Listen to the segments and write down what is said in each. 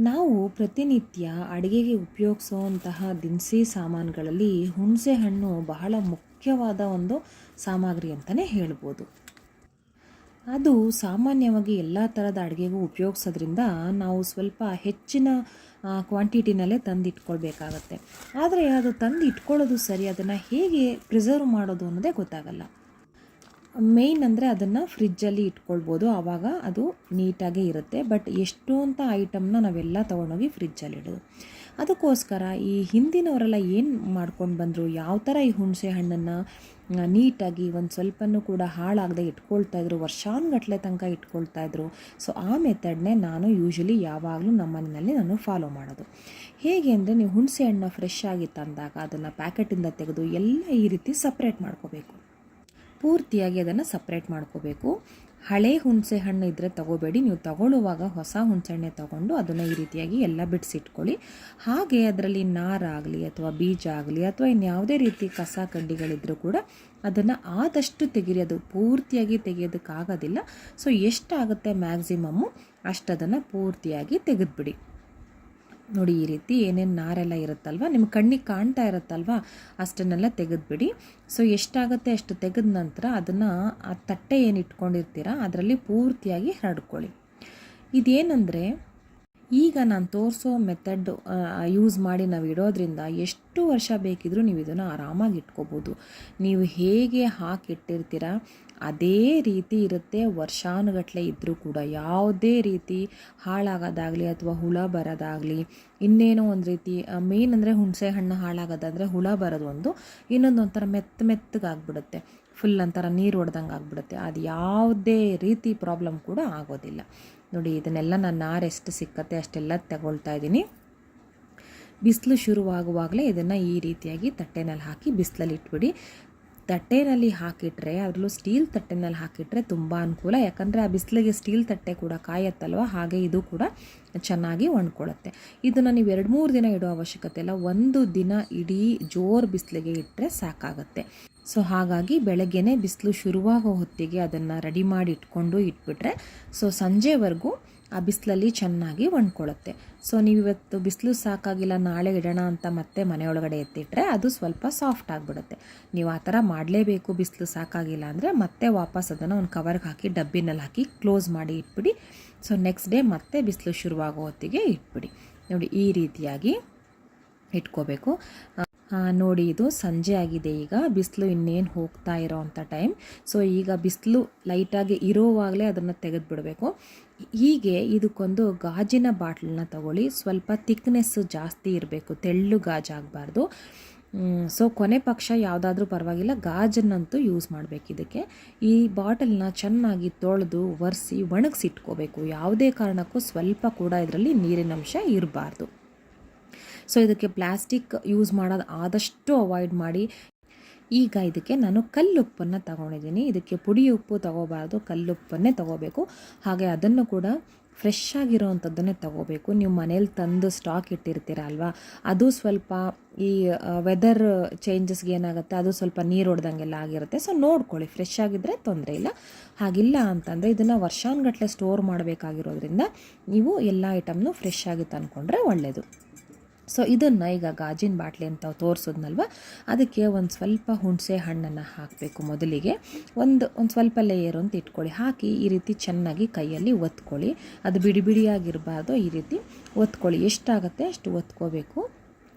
ನಾವು ಪ್ರತಿನಿತ್ಯ ಅಡುಗೆಗೆ ಉಪಯೋಗಿಸುವಂತಹ ದಿನಸಿ ಸಾಮಾನುಗಳಲ್ಲಿ ಹುಣಸೆಹಣ್ಣು ಬಹಳ ಮುಖ್ಯವಾದ ಒಂದು ಸಾಮಗ್ರಿ ಅಂತಲೇ ಹೇಳ್ಬೋದು. ಅದು ಸಾಮಾನ್ಯವಾಗಿ ಎಲ್ಲ ಥರದ ಅಡುಗೆಗೂ ಉಪಯೋಗಿಸೋದ್ರಿಂದ ನಾವು ಸ್ವಲ್ಪ ಹೆಚ್ಚಿನ ಕ್ವಾಂಟಿಟಿನಲ್ಲೇ ತಂದು ಇಟ್ಕೊಳ್ಬೇಕಾಗತ್ತೆ. ಆದರೆ ಅದು ತಂದು ಇಟ್ಕೊಳ್ಳೋದು ಸರಿ, ಅದನ್ನು ಹೇಗೆ ಪ್ರಿಸರ್ವ್ ಮಾಡೋದು ಅನ್ನೋದೇ ಗೊತ್ತಾಗಲ್ಲ. ಮೇಯ್ನ್ ಅಂದರೆ ಅದನ್ನು ಫ್ರಿಜ್ಜಲ್ಲಿ ಇಟ್ಕೊಳ್ಬೋದು, ಆವಾಗ ಅದು ನೀಟಾಗೇ ಇರುತ್ತೆ. ಬಟ್ ಎಷ್ಟು ಅಂತ ಐಟಮ್ನ ನಾವೆಲ್ಲ ತೊಗೊಂಡೋಗಿ ಫ್ರಿಜ್ಜಲ್ಲಿ ಇಡೋದು. ಅದಕ್ಕೋಸ್ಕರ ಈ ಹಿಂದಿನವರೆಲ್ಲ ಏನು ಮಾಡ್ಕೊಂಡು ಬಂದರು, ಯಾವ ಥರ ಈ ಹುಣಸೆ ಹಣ್ಣನ್ನು ನೀಟಾಗಿ ಒಂದು ಸ್ವಲ್ಪನೂ ಕೂಡ ಹಾಳಾಗದೆ ಇಟ್ಕೊಳ್ತಾಯಿದ್ರು, ವರ್ಷಾನುಗಟ್ಟಲೆ ತನಕ ಇಟ್ಕೊಳ್ತಾಯಿದ್ರು. ಸೊ ಆ ಮೆಥಡ್ನೇ ನಾನು ಯೂಶ್ವಲಿ ಯಾವಾಗಲೂ ನಮ್ಮ ಮನೆಯಲ್ಲಿ ನಾನು ಫಾಲೋ ಮಾಡೋದು. ಹೇಗೆ ಅಂದರೆ, ನೀವು ಹುಣಸೆ ಹಣ್ಣು ಫ್ರೆಶ್ ಆಗಿ ತಂದಾಗ ಅದನ್ನು ಪ್ಯಾಕೆಟಿಂದ ತೆಗೆದು ಎಲ್ಲ ಈ ರೀತಿ ಸಪ್ರೇಟ್ ಮಾಡ್ಕೋಬೇಕು. ಪೂರ್ತಿಯಾಗಿ ಅದನ್ನು ಸಪ್ರೇಟ್ ಮಾಡ್ಕೋಬೇಕು. ಹಳೆ ಹುಣಸೆ ಹಣ್ಣು ಇದ್ದರೆ ತೊಗೋಬೇಡಿ. ನೀವು ತಗೊಳ್ಳುವಾಗ ಹೊಸ ಹುಣಸೆಹಣ್ಣೆ ತೊಗೊಂಡು ಅದನ್ನು ಈ ರೀತಿಯಾಗಿ ಎಲ್ಲ ಬಿಡಿಸಿಟ್ಕೊಳ್ಳಿ. ಹಾಗೆ ಅದರಲ್ಲಿ ನಾರಾಗಲಿ ಅಥವಾ ಬೀಜ ಆಗಲಿ ಅಥವಾ ಇನ್ಯಾವುದೇ ರೀತಿ ಕಸ ಕಡ್ಡಿಗಳಿದ್ದರೂ ಕೂಡ ಅದನ್ನು ಆದಷ್ಟು ತೆಗೀರಿ. ಅದು ಪೂರ್ತಿಯಾಗಿ ತೆಗೆಯೋದಕ್ಕಾಗೋದಿಲ್ಲ. ಸೊ ಎಷ್ಟಾಗುತ್ತೆ ಮ್ಯಾಕ್ಸಿಮಮ್ಮು ಅಷ್ಟದನ್ನು ಪೂರ್ತಿಯಾಗಿ ತೆಗೆದುಬಿಡಿ. ನೋಡಿ, ಈ ರೀತಿ ಏನೇನು ನಾರೆಲ್ಲ ಇರುತ್ತಲ್ವ, ನಿಮ್ಮ ಕಣ್ಣಿಗೆ ಕಾಣ್ತಾ ಇರುತ್ತಲ್ವ, ಅಷ್ಟನ್ನೆಲ್ಲ ತೆಗೆದುಬಿಡಿ. ಸೊ ಎಷ್ಟಾಗುತ್ತೆ ಅಷ್ಟು ತೆಗೆದ ನಂತರ ಅದನ್ನು ಆ ತಟ್ಟೆ ಏನು ಇಟ್ಕೊಂಡಿರ್ತೀರ ಅದರಲ್ಲಿ ಪೂರ್ತಿಯಾಗಿ ಹರಡ್ಕೊಳ್ಳಿ. ಇದೇನೆಂದರೆ, ಈಗ ನಾನು ತೋರಿಸೋ ಮೆಥಡ್ ಯೂಸ್ ಮಾಡಿ ನಾವು ಇಡೋದ್ರಿಂದ ಎಷ್ಟು ವರ್ಷ ಬೇಕಿದ್ರೂ ನೀವು ಇದನ್ನು ಆರಾಮಾಗಿ ಇಟ್ಕೋಬೋದು. ನೀವು ಹೇಗೆ ಹಾಕಿಟ್ಟಿರ್ತೀರ ಅದೇ ರೀತಿ ಇರುತ್ತೆ. ವರ್ಷಾನುಗಟ್ಟಲೆ ಇದ್ದರೂ ಕೂಡ ಯಾವುದೇ ರೀತಿ ಹಾಳಾಗೋದಾಗಲಿ ಅಥವಾ ಹುಳ ಬರೋದಾಗಲಿ, ಇನ್ನೇನೋ ಒಂದು ರೀತಿ ಮೇನ್ ಅಂದರೆ ಹುಣಸೆ ಹಣ್ಣು ಹಾಳಾಗೋದಂದರೆ ಹುಳ ಬರೋದು ಒಂದು, ಇನ್ನೊಂದು ಒಂಥರ ಮೆತ್ತಗಾಗ್ಬಿಡುತ್ತೆ, ಫುಲ್ ಒಂಥರ ನೀರು ಹೊಡೆದಂಗೆ ಆಗಿಬಿಡುತ್ತೆ. ಅದು ಯಾವುದೇ ರೀತಿ ಪ್ರಾಬ್ಲಮ್ ಕೂಡ ಆಗೋದಿಲ್ಲ. ನೋಡಿ, ಇದನ್ನೆಲ್ಲ ನಾನು ನಾರು ಎಷ್ಟು ಸಿಕ್ಕತ್ತೆ ಅಷ್ಟೆಲ್ಲ ತಗೊಳ್ತಾ ಇದ್ದೀನಿ. ಬಿಸಿಲು ಶುರುವಾಗುವಾಗಲೇ ಇದನ್ನು ಈ ರೀತಿಯಾಗಿ ತಟ್ಟೆನಲ್ಲಿ ಹಾಕಿ ಬಿಸಿಲಲ್ಲಿ ಇಟ್ಬಿಡಿ. ತಟ್ಟೆನಲ್ಲಿ ಹಾಕಿಟ್ರೆ, ಅದರಲ್ಲೂ ಸ್ಟೀಲ್ ತಟ್ಟೆನಲ್ಲಿ ಹಾಕಿಟ್ರೆ ತುಂಬ ಅನುಕೂಲ. ಯಾಕಂದರೆ ಆ ಬಿಸಿಲಿಗೆ ಸ್ಟೀಲ್ ತಟ್ಟೆ ಕೂಡ ಕಾಯತ್ತಲ್ವ, ಹಾಗೆ ಇದು ಕೂಡ ಚೆನ್ನಾಗಿ ಒಣ್ಕೊಳ್ಳುತ್ತೆ. ಇದನ್ನು ನೀವು 2-3 ದಿನ ಇಡೋ ಅವಶ್ಯಕತೆ ಇಲ್ಲ. ಒಂದು ದಿನ ಇಡೀ ಜೋರು ಬಿಸಿಲಿಗೆ ಇಟ್ಟರೆ ಸಾಕಾಗತ್ತೆ. ಸೊ ಹಾಗಾಗಿ ಬೆಳಗ್ಗೆನೇ ಬಿಸಿಲು ಶುರುವಾಗೋ ಹೊತ್ತಿಗೆ ಅದನ್ನು ರೆಡಿ ಮಾಡಿ ಇಟ್ಕೊಂಡು ಇಟ್ಬಿಟ್ರೆ ಸೊ ಸಂಜೆವರೆಗೂ ಆ ಬಿಸಿಲಲ್ಲಿ ಚೆನ್ನಾಗಿ ಒಣ್ಕೊಳ್ಳುತ್ತೆ. ಸೊ ನೀವು ಇವತ್ತು ಬಿಸಿಲು ಸಾಕಾಗಿಲ್ಲ ನಾಳೆ ಇಡೋಣ ಅಂತ ಮತ್ತೆ ಮನೆಯೊಳಗಡೆ ಎತ್ತಿಟ್ರೆ ಅದು ಸ್ವಲ್ಪ ಸಾಫ್ಟ್ ಆಗಿಬಿಡುತ್ತೆ. ನೀವು ಆ ಥರ ಮಾಡಲೇಬೇಕು, ಬಿಸಿಲು ಸಾಕಾಗಿಲ್ಲ ಅಂದರೆ ಮತ್ತೆ ವಾಪಸ್ ಅದನ್ನು ಒಂದು ಕವರ್ಗೆ ಹಾಕಿ ಡಬ್ಬಿನಲ್ಲಿ ಹಾಕಿ ಕ್ಲೋಸ್ ಮಾಡಿ ಇಟ್ಬಿಡಿ. ಸೊ ನೆಕ್ಸ್ಟ್ ಡೇ ಮತ್ತೆ ಬಿಸಿಲು ಶುರುವಾಗೋ ಹೊತ್ತಿಗೆ ಇಟ್ಬಿಡಿ. ನೋಡಿ, ಈ ರೀತಿಯಾಗಿ ಇಟ್ಕೋಬೇಕು. ನೋಡಿ, ಇದು ಸಂಜೆ ಆಗಿದೆ. ಈಗ ಬಿಸಿಲು ಇನ್ನೇನು ಹೋಗ್ತಾ ಇರೋ ಅಂಥ ಟೈಮ್. ಸೊ ಈಗ ಬಿಸಿಲು ಲೈಟಾಗಿ ಇರೋವಾಗಲೇ ಅದನ್ನು ತೆಗೆದುಬಿಡಬೇಕು. ಹೀಗೆ ಇದಕ್ಕೊಂದು ಗಾಜಿನ ಬಾಟ್ಲನ್ನ ತಗೊಳ್ಳಿ. ಸ್ವಲ್ಪ ಥಿಕ್ನೆಸ್ಸು ಜಾಸ್ತಿ ಇರಬೇಕು, ತೆಳ್ಳು ಗಾಜಾಗಬಾರ್ದು. ಸೊ ಕೊನೆ ಪಕ್ಷ ಯಾವುದಾದ್ರೂ ಪರವಾಗಿಲ್ಲ, ಗಾಜನ್ನಂತೂ ಯೂಸ್ ಮಾಡಬೇಕು ಇದಕ್ಕೆ. ಈ ಬಾಟಲ್ನ ಚೆನ್ನಾಗಿ ತೊಳೆದು ಒರೆಸಿ ಒಣಗಿಸಿಟ್ಕೋಬೇಕು. ಯಾವುದೇ ಕಾರಣಕ್ಕೂ ಸ್ವಲ್ಪ ಕೂಡ ಇದರಲ್ಲಿ ನೀರಿನಂಶ ಇರಬಾರ್ದು. ಸೊ ಇದಕ್ಕೆ ಪ್ಲಾಸ್ಟಿಕ್ ಯೂಸ್ ಮಾಡೋದು ಆದಷ್ಟು ಅವಾಯ್ಡ್ ಮಾಡಿ. ಈಗ ಇದಕ್ಕೆ ನಾನು ಕಲ್ಲುಪ್ಪನ್ನು ತಗೊಂಡಿದ್ದೀನಿ. ಇದಕ್ಕೆ ಪುಡಿ ಉಪ್ಪು ತಗೋಬಾರ್ದು, ಕಲ್ಲುಪ್ಪನ್ನೇ ತಗೋಬೇಕು. ಹಾಗೆ ಅದನ್ನು ಕೂಡ ಫ್ರೆಶ್ ಆಗಿರೋವಂಥದ್ದನ್ನೇ ತಗೋಬೇಕು. ನೀವು ಮನೇಲಿ ತಂದು ಸ್ಟಾಕ್ ಇಟ್ಟಿರ್ತೀರ ಅಲ್ವಾ, ಅದು ಸ್ವಲ್ಪ ಈ ವೆದರ್ ಚೇಂಜಸ್ಗೆ ಏನಾಗುತ್ತೆ, ಅದು ಸ್ವಲ್ಪ ನೀರು ಹೊಡೆದಂಗೆಲ್ಲ ಆಗಿರುತ್ತೆ. ಸೊ ನೋಡ್ಕೊಳ್ಳಿ, ಫ್ರೆಶ್ ಆಗಿದ್ದರೆ ತೊಂದರೆ ಇಲ್ಲ. ಹಾಗಿಲ್ಲ ಅಂತಂದರೆ ಇದನ್ನು ವರ್ಷಾನುಗಟ್ಟಲೆ ಸ್ಟೋರ್ ಮಾಡಬೇಕಾಗಿರೋದ್ರಿಂದ ನೀವು ಎಲ್ಲ ಐಟಮ್ನು ಫ್ರೆಶ್ ಆಗಿ ತಂದ್ಕೊಂಡ್ರೆ ಒಳ್ಳೆಯದು. ಸೊ ಇದನ್ನು ಈಗ ಗಾಜಿನ ಬಾಟ್ಲಿ ಅಂತ ತೋರಿಸೋದ್ನಲ್ವ, ಅದಕ್ಕೆ ಒಂದು ಸ್ವಲ್ಪ ಹುಣಸೆ ಹಣ್ಣನ್ನು ಹಾಕಬೇಕು. ಮೊದಲಿಗೆ ಒಂದು ಸ್ವಲ್ಪ ಲೇಯರ್ ಅಂತ ಇಟ್ಕೊಳ್ಳಿ. ಹಾಕಿ ಈ ರೀತಿ ಚೆನ್ನಾಗಿ ಕೈಯಲ್ಲಿ ಒತ್ಕೊಳ್ಳಿ. ಅದು ಬಿಡಿ ಬಿಡಿಯಾಗಿರಬಾರ್ದು, ಈ ರೀತಿ ಒತ್ಕೊಳ್ಳಿ. ಎಷ್ಟಾಗುತ್ತೆ ಅಷ್ಟು ಒತ್ಕೋಬೇಕು.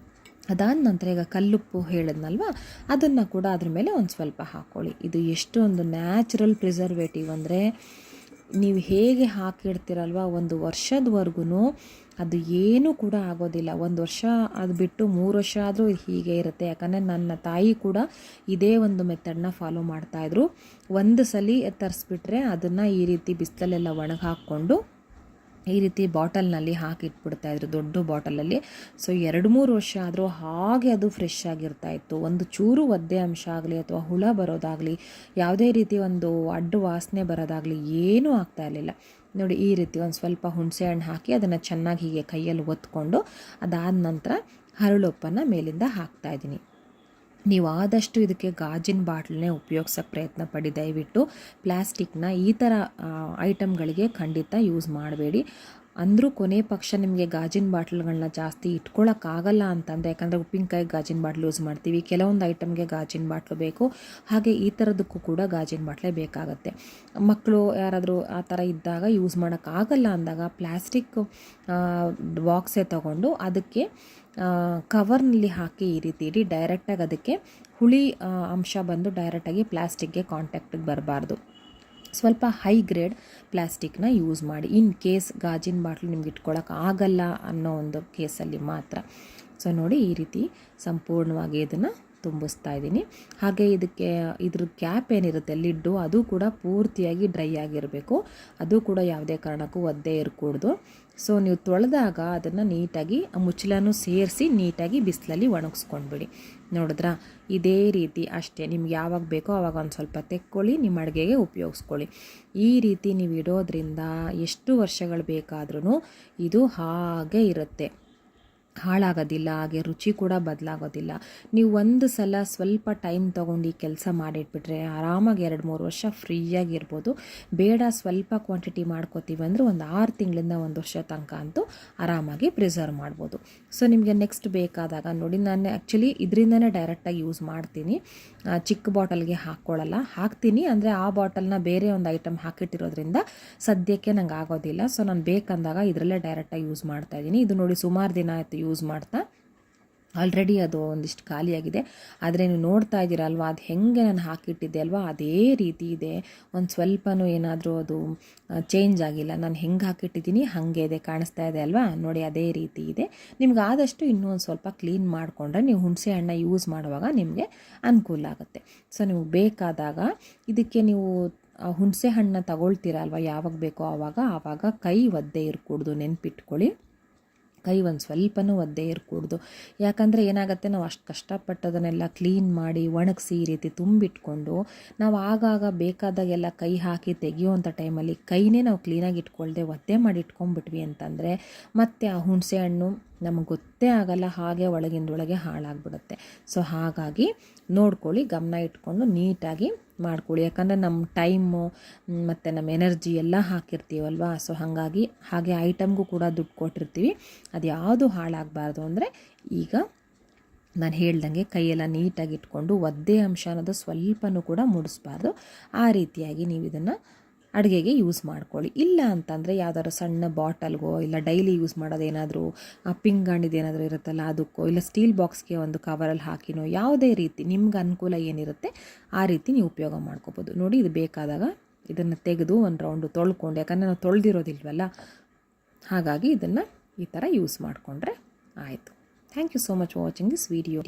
ಅದಾದ ನಂತರ ಈಗ ಕಲ್ಲುಪ್ಪು ಹೇಳಿದ್ನಲ್ವ, ಅದನ್ನು ಕೂಡ ಅದ್ರ ಮೇಲೆ ಒಂದು ಸ್ವಲ್ಪ ಹಾಕ್ಕೊಳ್ಳಿ. ಇದು ಎಷ್ಟು ಒಂದು ನ್ಯಾಚುರಲ್ ಪ್ರಿಸರ್ವೇಟಿವ್ ಅಂದರೆ, ನೀವು ಹೇಗೆ ಹಾಕಿಡ್ತೀರಲ್ವ ಒಂದು ವರ್ಷದವರೆಗೂ ಅದು ಏನೂ ಕೂಡ ಆಗೋದಿಲ್ಲ. 1 ವರ್ಷ ಅದು ಬಿಟ್ಟು 3 ವರ್ಷ ಆದರೂ ಹೀಗೆ ಇರುತ್ತೆ. ಯಾಕಂದರೆ ನನ್ನ ತಾಯಿ ಕೂಡ ಇದೇ ಒಂದು ಮೆಥಡ್ನ ಫಾಲೋ ಮಾಡ್ತಾಯಿದ್ರು. ಒಂದು ಸಲ ತರಿಸ್ಬಿಟ್ರೆ ಅದನ್ನು ಈ ರೀತಿ ಬಿಸಿಲಲ್ಲೆಲ್ಲ ಒಣಗಿ ಹಾಕ್ಕೊಂಡು ಈ ರೀತಿ ಬಾಟಲ್ನಲ್ಲಿ ಹಾಕಿಟ್ಬಿಡ್ತಾಯಿದ್ರು, ದೊಡ್ಡ ಬಾಟಲಲ್ಲಿ. ಸೊ 2-3 ವರ್ಷ ಆದರೂ ಹಾಗೆ ಅದು ಫ್ರೆಶ್ ಆಗಿರ್ತಾಯಿತ್ತು. ಒಂದು ಚೂರು ಒದ್ದೆ ಅಂಶ ಆಗಲಿ ಅಥವಾ ಹುಳ ಬರೋದಾಗಲಿ, ಯಾವುದೇ ರೀತಿ ಒಂದು ಅಡ್ಡ ವಾಸನೆ ಬರೋದಾಗಲಿ ಏನೂ ಆಗ್ತಾ ಇರಲಿಲ್ಲ. ನೋಡಿ, ಈ ರೀತಿ ಒಂದು ಸ್ವಲ್ಪ ಹುಣಸೆ ಹಣ್ಣು ಹಾಕಿ ಅದನ್ನು ಚೆನ್ನಾಗಿ ಹೀಗೆ ಕೈಯಲ್ಲಿ ಒತ್ಕೊಂಡು ಅದಾದ ನಂತರ ಹರಳುಪ್ಪನ್ನು ಮೇಲಿಂದ ಹಾಕ್ತಾಯಿದ್ದೀನಿ. ನೀವು ಆದಷ್ಟು ಇದಕ್ಕೆ ಗಾಜಿನ ಬಾಟ್ಲನ್ನೇ ಉಪಯೋಗಿಸೋಕ್ಕೆ ಪ್ರಯತ್ನ ಪಡಿ. ದಯವಿಟ್ಟು ಪ್ಲಾಸ್ಟಿಕ್ನ ಈ ಥರ ಐಟಮ್ಗಳಿಗೆ ಖಂಡಿತ ಯೂಸ್ ಮಾಡಬೇಡಿ. ಅಂದರೂ ಕೊನೆ ಪಕ್ಷ ನಿಮಗೆ ಗಾಜಿನ ಬಾಟ್ಲ್ಗಳನ್ನ ಜಾಸ್ತಿ ಇಟ್ಕೊಳ್ಳೋಕ್ಕಾಗಲ್ಲ ಅಂತಂದರೆ, ಯಾಕಂದರೆ ಉಪ್ಪಿನಕಾಯಿ ಗಾಜಿನ ಬಾಟ್ಲು ಯೂಸ್ ಮಾಡ್ತೀವಿ, ಕೆಲವೊಂದು ಐಟಮ್ಗೆ ಗಾಜಿನ ಬಾಟ್ಲು ಬೇಕು, ಹಾಗೆ ಈ ಥರದಕ್ಕೂ ಕೂಡ ಗಾಜಿನ ಬಾಟ್ಲೇ ಬೇಕಾಗತ್ತೆ. ಮಕ್ಕಳು ಯಾರಾದರೂ ಆ ಥರ ಇದ್ದಾಗ ಯೂಸ್ ಮಾಡೋಕ್ಕಾಗಲ್ಲ ಅಂದಾಗ ಪ್ಲಾಸ್ಟಿಕ್ ಬಾಕ್ಸೇ ತಗೊಂಡು ಅದಕ್ಕೆ ಕವರ್ನಲ್ಲಿ ಹಾಕಿ ಈ ರೀತಿ ಇಡಿ, ಡೈರೆಕ್ಟಾಗಿ ಅದಕ್ಕೆ ಹುಳಿ ಅಂಶ ಬಂದು ಡೈರೆಕ್ಟಾಗಿ ಪ್ಲಾಸ್ಟಿಕ್ಗೆ ಕಾಂಟ್ಯಾಕ್ಟಿಗೆ ಬರಬಾರ್ದು. ಸ್ವಲ್ಪ ಹೈ ಗ್ರೇಡ್ ಪ್ಲಾಸ್ಟಿಕ್ನ ಯೂಸ್ ಮಾಡಿ, ಇನ್ ಕೇಸ್ ಗಾಜಿನ ಬಾಟ್ಲು ನಿಮ್ಗೆ ಇಟ್ಕೊಳ್ಳೋಕೆ ಆಗಲ್ಲ ಅನ್ನೋ ಒಂದು ಕೇಸಲ್ಲಿ ಮಾತ್ರ. ಸೊ ನೋಡಿ, ಈ ರೀತಿ ಸಂಪೂರ್ಣವಾಗಿ ಇದನ್ನು ತುಂಬಿಸ್ತಾ ಇದ್ದೀನಿ. ಹಾಗೆ ಇದ್ರ ಕ್ಯಾಪ್ ಏನಿರುತ್ತೆ ಲಿಡ್ಡು, ಅದು ಕೂಡ ಪೂರ್ತಿಯಾಗಿ ಡ್ರೈ ಆಗಿರಬೇಕು, ಅದು ಕೂಡ ಯಾವುದೇ ಕಾರಣಕ್ಕೂ ಒದ್ದೆ ಇರಕೂಡ್ದು. ಸೊ ನೀವು ತೊಳೆದಾಗ ಅದನ್ನು ನೀಟಾಗಿ ಮುಚ್ಚಳನೂ ಸೇರಿಸಿ ನೀಟಾಗಿ ಬಿಸಿಲಲ್ಲಿ ಒಣಗಿಸ್ಕೊಂಡ್ಬಿಡಿ. ನೋಡಿದ್ರಾ, ಇದೇ ರೀತಿ ಅಷ್ಟೇ. ನಿಮ್ಗೆ ಯಾವಾಗ ಬೇಕೋ ಆವಾಗ ಒಂದು ಸ್ವಲ್ಪ ತೆಕ್ಕೊಳ್ಳಿ, ನಿಮ್ಮ ಅಡುಗೆಗೆ ಉಪಯೋಗಿಸ್ಕೊಳ್ಳಿ. ಈ ರೀತಿ ನೀವು ಇಡೋದ್ರಿಂದ ಎಷ್ಟು ವರ್ಷಗಳು ಬೇಕಾದ್ರೂ ಇದು ಹಾಗೆ ಇರುತ್ತೆ, ಹಾಳಾಗೋದಿಲ್ಲ, ಹಾಗೆ ರುಚಿ ಕೂಡ ಬದಲಾಗೋದಿಲ್ಲ. ನೀವು ಒಂದು ಸಲ ಸ್ವಲ್ಪ ಟೈಮ್ ತೊಗೊಂಡು ಈ ಕೆಲಸ ಮಾಡಿಟ್ಬಿಟ್ರೆ ಆರಾಮಾಗಿ 2-3 ವರ್ಷ ಫ್ರೀಯಾಗಿರ್ಬೋದು. ಬೇಡ ಸ್ವಲ್ಪ ಕ್ವಾಂಟಿಟಿ ಮಾಡ್ಕೋತೀವಿ ಅಂದರೆ ಒಂದು 6 ತಿಂಗಳಿಂದ 1 ವರ್ಷ ತನಕ ಅಂತೂ ಆರಾಮಾಗಿ ಪ್ರಿಸರ್ವ್ ಮಾಡ್ಬೋದು. ಸೊ ನಿಮಗೆ ನೆಕ್ಸ್ಟ್ ಬೇಕಾದಾಗ ನೋಡಿ, ನಾನು ಆ್ಯಕ್ಚುಲಿ ಇದರಿಂದನೇ ಡೈರೆಕ್ಟಾಗಿ ಯೂಸ್ ಮಾಡ್ತೀನಿ, ಚಿಕ್ಕ ಬಾಟಲ್ಗೆ ಹಾಕ್ತೀನಿ ಅಂದರೆ ಆ ಬಾಟಲ್ನ ಬೇರೆ ಒಂದು ಐಟಮ್ ಹಾಕಿಟ್ಟಿರೋದ್ರಿಂದ ಸದ್ಯಕ್ಕೆ ನಂಗೆ ಆಗೋದಿಲ್ಲ. ಸೊ ನಾನು ಬೇಕಂದಾಗ ಇದರಲ್ಲೇ ಡೈರೆಕ್ಟಾಗಿ ಯೂಸ್ ಮಾಡ್ತಾಯಿದ್ದೀನಿ. ಇದು ನೋಡಿ, ಸುಮಾರು ದಿನ ಆಯಿತು ಯೂಸ್ ಮಾಡ್ತಾ, ಆಲ್ರೆಡಿ ಅದು ಒಂದಿಷ್ಟು ಖಾಲಿಯಾಗಿದೆ. ಆದರೆ ನೀವು ನೋಡ್ತಾ ಇದ್ದೀರಲ್ವ, ಅದು ಹೆಂಗೆ ನಾನು ಹಾಕಿಟ್ಟಿದ್ದೆ ಅಲ್ವಾ ಅದೇ ರೀತಿ ಇದೆ. ಒಂದು ಸ್ವಲ್ಪನೂ ಏನಾದರೂ ಅದು ಚೇಂಜ್ ಆಗಿಲ್ಲ, ನಾನು ಹೆಂಗೆ ಹಾಕಿಟ್ಟಿದ್ದೀನಿ ಹಾಗೆ ಇದೆ, ಕಾಣಿಸ್ತಾ ಇದೆ ಅಲ್ವಾ ನೋಡಿ, ಅದೇ ರೀತಿ ಇದೆ. ನಿಮ್ಗೆ ಆದಷ್ಟು ಇನ್ನೂ ಒಂದು ಸ್ವಲ್ಪ ಕ್ಲೀನ್ ಮಾಡಿಕೊಂಡ್ರೆ ನೀವು ಹುಣಸೆ ಹಣ್ಣು ಯೂಸ್ ಮಾಡುವಾಗ ನಿಮಗೆ ಅನುಕೂಲ ಆಗುತ್ತೆ. ಸೊ ನೀವು ಬೇಕಾದಾಗ ಇದಕ್ಕೆ ನೀವು ಹುಣಸೆ ಹಣ್ಣನ್ನ ತಗೊಳ್ತೀರಲ್ವ, ಯಾವಾಗ ಬೇಕೋ ಆವಾಗ ಕೈ ಒದ್ದೆ ಇರಕೂಡ್ದು, ನೆನ್ಪಿಟ್ಕೊಳ್ಳಿ. ಕೈ ಒಂದು ಸ್ವಲ್ಪನೂ ಒದ್ದೆ ಇರಕೂಡ್ದು. ಯಾಕಂದರೆ ಏನಾಗುತ್ತೆ, ನಾವು ಅಷ್ಟು ಕಷ್ಟಪಟ್ಟದನ್ನೆಲ್ಲ ಕ್ಲೀನ್ ಮಾಡಿ ಒಣಗಿಸಿ ಈ ರೀತಿ ತುಂಬಿಟ್ಕೊಂಡು ನಾವು ಆಗಾಗ ಬೇಕಾದಾಗೆಲ್ಲ ಕೈ ಹಾಕಿ ತೆಗಿಯೋವಂಥ ಟೈಮಲ್ಲಿ ಕೈನೇ ನಾವು ಕ್ಲೀನಾಗಿ ಇಟ್ಕೊಳ್ದೆ ಒದ್ದೆ ಮಾಡಿ ಇಟ್ಕೊಂಡ್ಬಿಟ್ವಿ ಅಂತಂದರೆ ಮತ್ತೆ ಆ ಹುಣಸೆ ಹಣ್ಣು ನಮಗೆ ಗೊತ್ತೇ ಆಗಲ್ಲ, ಹಾಗೆ ಒಳಗಿಂದೊಳಗೆ ಹಾಳಾಗ್ಬಿಡುತ್ತೆ. ಸೊ ಹಾಗಾಗಿ ನೋಡ್ಕೊಳ್ಳಿ, ಗಮನ ಇಟ್ಕೊಂಡು ನೀಟಾಗಿ ಮಾಡ್ಕೊಳ್ಳಿ. ಯಾಕಂದರೆ ನಮ್ಮ ಟೈಮು ಮತ್ತು ನಮ್ಮ ಎನರ್ಜಿ ಎಲ್ಲ ಹಾಕಿರ್ತೀವಲ್ವ. ಸೊ ಹಾಗೆ ಐಟಮ್ಗೂ ಕೂಡ ದುಡ್ಡು ಕೊಟ್ಟಿರ್ತೀವಿ, ಅದು ಯಾವುದು ಹಾಳಾಗಬಾರ್ದು ಅಂದರೆ ಈಗ ನಾನು ಹೇಳ್ದಂಗೆ ಕೈಯೆಲ್ಲ ನೀಟಾಗಿ ಇಟ್ಕೊಂಡು ಒದ್ದೆ ಅಂಶ ಅನ್ನೋದು ಸ್ವಲ್ಪನೂ ಕೂಡ ಮುಡಿಸ್ಬಾರ್ದು. ಆ ರೀತಿಯಾಗಿ ನೀವು ಇದನ್ನು ಅಡುಗೆಗೆ ಯೂಸ್ ಮಾಡ್ಕೊಳ್ಳಿ. ಇಲ್ಲ ಅಂತಂದರೆ ಯಾವ್ದಾದ್ರು ಸಣ್ಣ ಬಾಟಲ್ಗೋ, ಇಲ್ಲ ಡೈಲಿ ಯೂಸ್ ಮಾಡೋದೇನಾದರೂ ಪಿಂಗಾಣಿದೇನಾದರೂ ಇರುತ್ತಲ್ಲ ಅದಕ್ಕೋ, ಇಲ್ಲ ಸ್ಟೀಲ್ ಬಾಕ್ಸ್ಗೆ ಒಂದು ಕವರಲ್ಲಿ ಹಾಕಿನೋ, ಯಾವುದೇ ರೀತಿ ನಿಮ್ಗೆ ಅನುಕೂಲ ಏನಿರುತ್ತೆ ಆ ರೀತಿ ನೀವು ಉಪಯೋಗ ಮಾಡ್ಕೋಬೋದು. ನೋಡಿ, ಇದು ಬೇಕಾದಾಗ ಇದನ್ನು ತೆಗೆದು ಒಂದು ರೌಂಡು ತೊಳ್ಕೊಂಡು, ಯಾಕಂದರೆ ನಾವು ತೊಳೆದಿರೋದಿಲ್ವಲ್ಲ, ಹಾಗಾಗಿ ಇದನ್ನು ಈ ಥರ ಯೂಸ್ ಮಾಡಿಕೊಂಡ್ರೆ ಆಯಿತು. Thank you so much for watching this video.